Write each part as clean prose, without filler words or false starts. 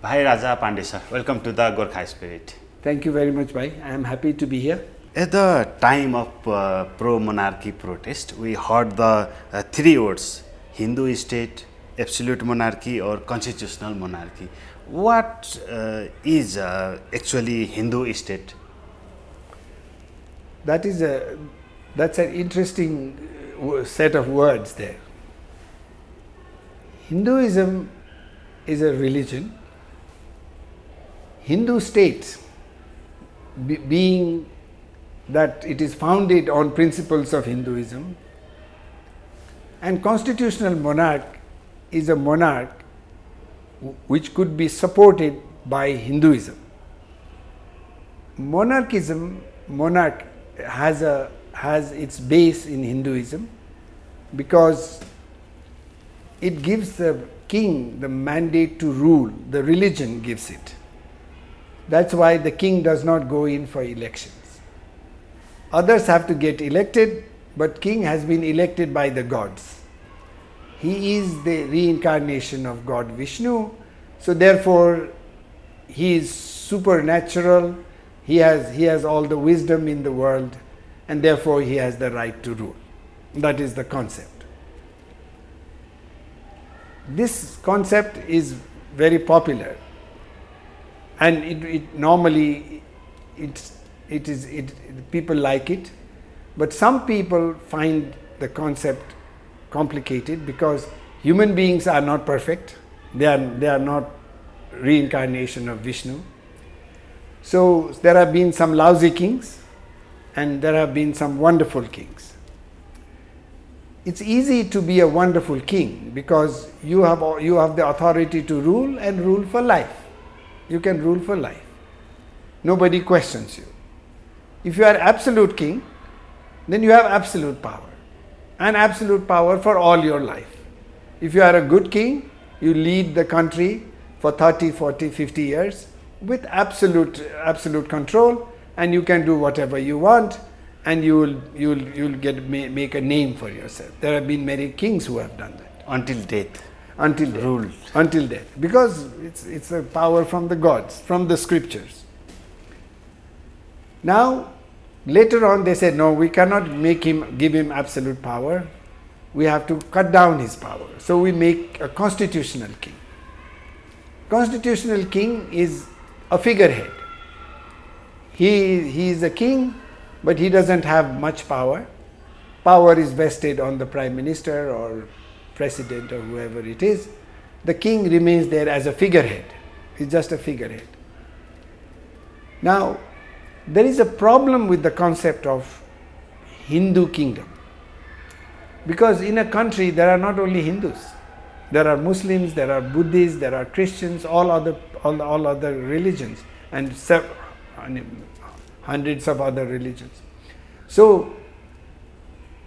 Bhairaja Pandey sir, welcome to the Gorkha Spirit. Thank you very much, Bhai. I am happy to be here. At the time of pro-monarchy protest, we heard the three words: Hindu state, absolute monarchy, or constitutional monarchy. What is actually Hindu state? That's an interesting set of words there. Hinduism is a religion. Hindu state, being that it is founded on principles of Hinduism, and constitutional monarch is a monarch which could be supported by Hinduism. Monarch has its base in Hinduism because it gives the king the mandate to rule. The religion gives it. That's why the king does not go in for elections. Others have to get elected, but king has been elected by the gods. He is the reincarnation of God Vishnu, so therefore he is supernatural, he has all the wisdom in the world, and therefore he has the right to rule. That is the concept. This concept is very popular, and people like it, but some people find the concept complicated because human beings are not perfect. They are not reincarnation of Vishnu. So there have been some lousy kings and there have been some wonderful kings. It's easy to be a wonderful king because you have the authority to rule and rule for life. You can rule for life. Nobody questions you. If you are absolute king, then you have absolute power, and absolute power for all your life. If you are a good king, you lead the country for 30, 40, 50 years with absolute control, and you can do whatever you want, and you'll make a name for yourself. There have been many kings who have done that. Until death. Until death. Ruled. Until death. Because it's a power from the gods, from the scriptures. Now, later on they said, no, we cannot give him absolute power. We have to cut down his power. So we make a constitutional king. Constitutional king is a figurehead. He is a king, but he doesn't have much power. Power is vested on the prime minister or president or whoever it is. The king remains there as a figurehead. He's just a figurehead. Now, there is a problem with the concept of Hindu kingdom. Because in a country there are not only Hindus. There are Muslims, there are Buddhists, there are Christians, all other religions, and hundreds of other religions. So,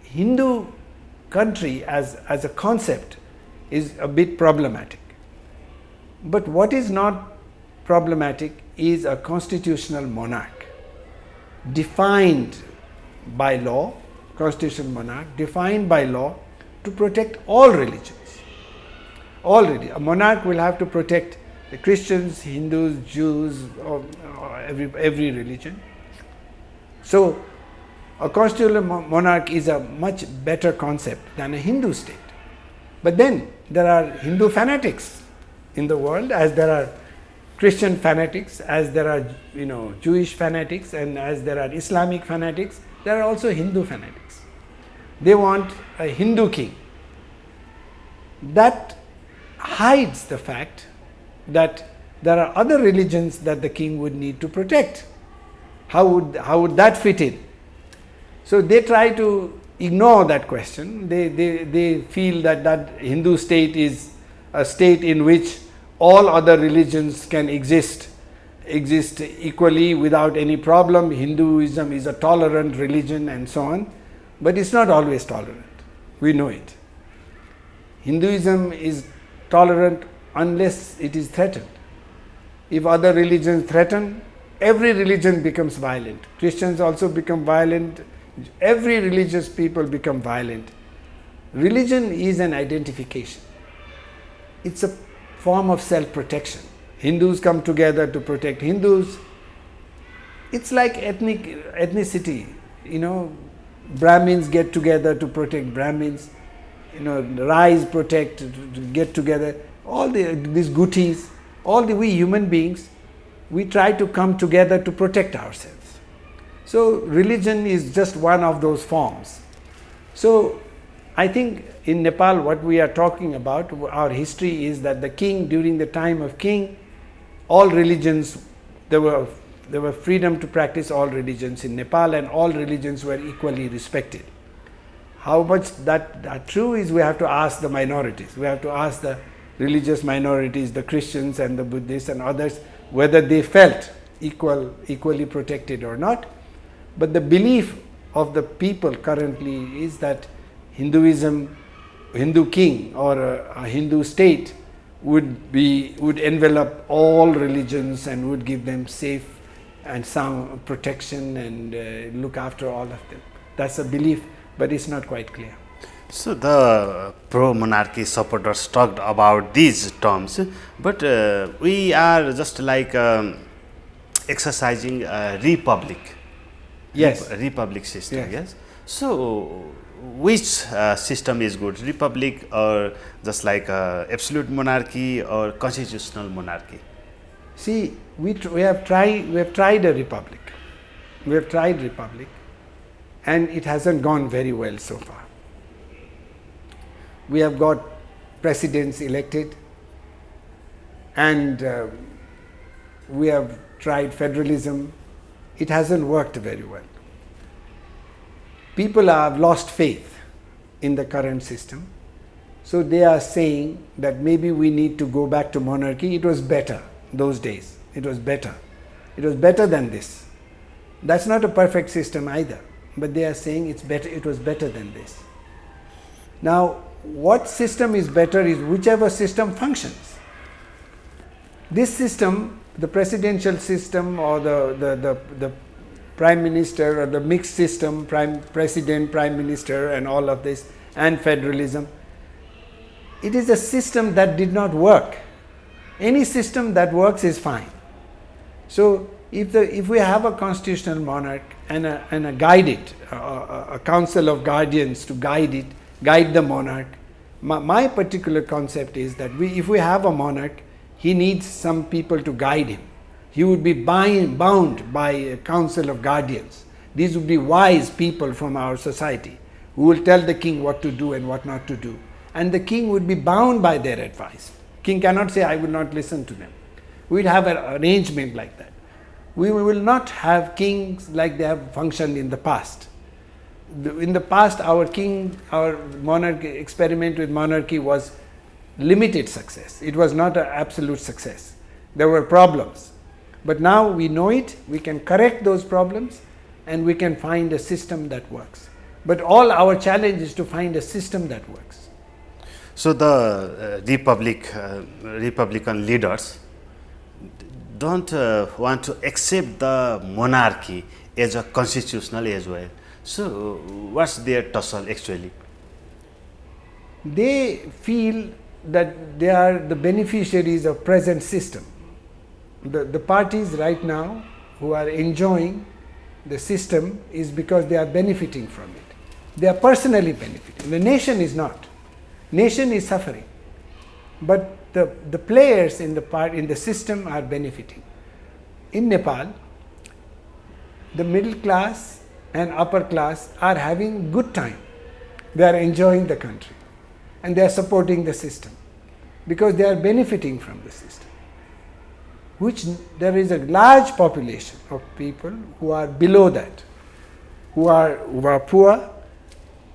Hindu country as a concept is a bit problematic. But what is not problematic is a constitutional monarch defined by law, constitutional monarch defined by law to protect all religions. Already, a monarch will have to protect the Christians, Hindus, Jews, or every religion. So, a constitutional monarch is a much better concept than a Hindu state. But then, there are Hindu fanatics in the world, as there are Christian fanatics, as there are Jewish fanatics, and as there are Islamic fanatics, there are also Hindu fanatics. They want a Hindu king. That hides the fact that there are other religions that the king would need to protect. How would that fit in? So they try to ignore that question. They feel that Hindu state is a state in which all other religions can exist equally without any problem. Hinduism is a tolerant religion and so on, but it's not always tolerant. We know it. Hinduism is tolerant unless it is threatened. If other religions threaten, every religion becomes violent. Christians also become violent. Every religious people become violent. Religion is an identification. It's a form of self-protection. Hindus come together to protect Hindus. It's like ethnicity, Brahmins get together to protect Brahmins, Rais protect, to get together. All these Gutis, we human beings, we try to come together to protect ourselves. So religion is just one of those forms. So I think in Nepal what we are talking about, our history is that the king, during the time of king, all religions, there were freedom to practice all religions in Nepal, and all religions were equally respected. How much that true is, we have to ask the minorities. We have to ask the religious minorities, the Christians and the Buddhists and others, whether they felt equally protected or not. But the belief of the people currently is that Hindu king or a Hindu state would envelop all religions and would give them safe and sound protection and look after all of them. That's a belief, but it's not quite clear. So the pro-monarchy supporters talked about these terms, but we are just like exercising a republic. Yes. Republic system, yes. So which system is good, republic or just like absolute monarchy or constitutional monarchy? See, we have tried a republic. We have tried republic, and it hasn't gone very well so far. We have got presidents elected, and we have tried federalism. It hasn't worked very well. People have lost faith in the current system, so they are saying that maybe we need to go back to monarchy. It was better those days. It was better. It was better than this. That's not a perfect system either, but they are saying it's better. It was better than this. Now, what system is better is whichever system functions. This system, the presidential system or the prime minister or the mixed system, president, prime minister and all of this, and federalism, it is a system that did not work. Any system that works is fine. So if we have a constitutional monarch and a a council of guardians to guide the monarch, my particular concept is that if we have a monarch, he needs some people to guide him. He would be bound by a council of guardians. These would be wise people from our society who will tell the king what to do and what not to do. And the king would be bound by their advice. King cannot say, I will not listen to them. We'd have an arrangement like that. We will not have kings like they have functioned in the past. In the past, our monarch experiment with monarchy was limited success. It was not an absolute success. There were problems. But now we know it, we can correct those problems, and we can find a system that works. But all our challenge is to find a system that works. So the Republican leaders don't want to accept the monarchy as a constitutional as well. So what's their tussle actually? They feel that they are the beneficiaries of present system. The parties right now who are enjoying the system is because they are benefiting from it. They are personally benefiting. The nation is not. Nation is suffering. But the players in the system are benefiting. In Nepal, the middle class and upper class are having good time. They are enjoying the country and they are supporting the system because they are benefiting from the system. Which there is a large population of people who are below that, who are poor,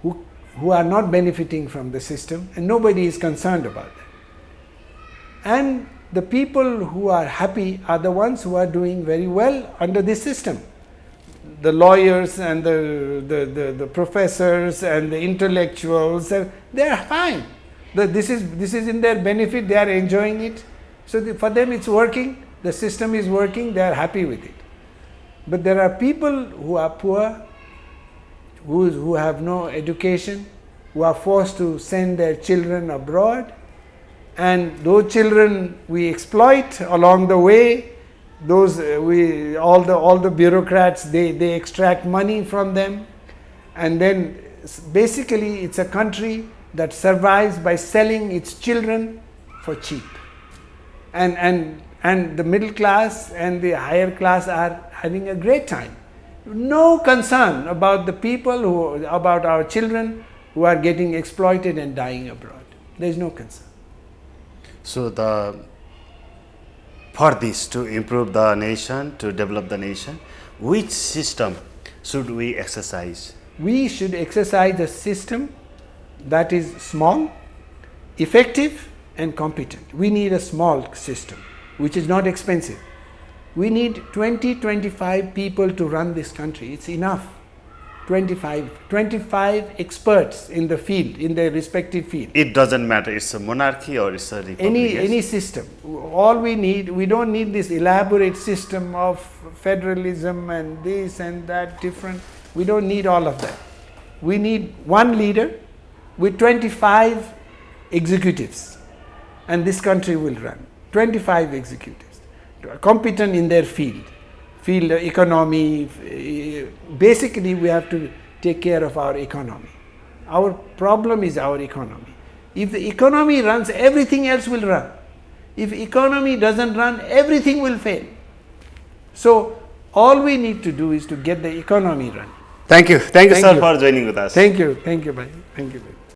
who are not benefiting from the system, and nobody is concerned about that. And the people who are happy are the ones who are doing very well under this system. The lawyers and the professors and the intellectuals, they are fine. This is in their benefit, they are enjoying it. So for them it's working, the system is working, they are happy with it. But there are people who are poor, who have no education, who are forced to send their children abroad, and those children we exploit along the way. Those all the bureaucrats, they extract money from them, and then basically it's a country that survives by selling its children for cheap, and the middle class and the higher class are having a great time. No concern about the people about our children who are getting exploited and dying abroad. There is no concern. So for this to improve the nation, to develop the nation, which system should we exercise? We should exercise a system that is small, effective and competent. We need a small system which is not expensive. We need 20-25 people to run this country. It's enough. 25 experts in the field, in their respective field. It doesn't matter, it's a monarchy or it's a republic. Any system. All we need, we don't need this elaborate system of federalism and this and that different. We don't need all of that. We need one leader with 25 executives, and this country will run. 25 executives, competent in their field economy. Basically, we have to take care of our economy. Our problem is our economy. If the economy runs, everything else will run. If economy doesn't run, everything will fail. So all we need to do is to get the economy running. Thank you, sir, for joining with us. Thank you, bhai. Thank you.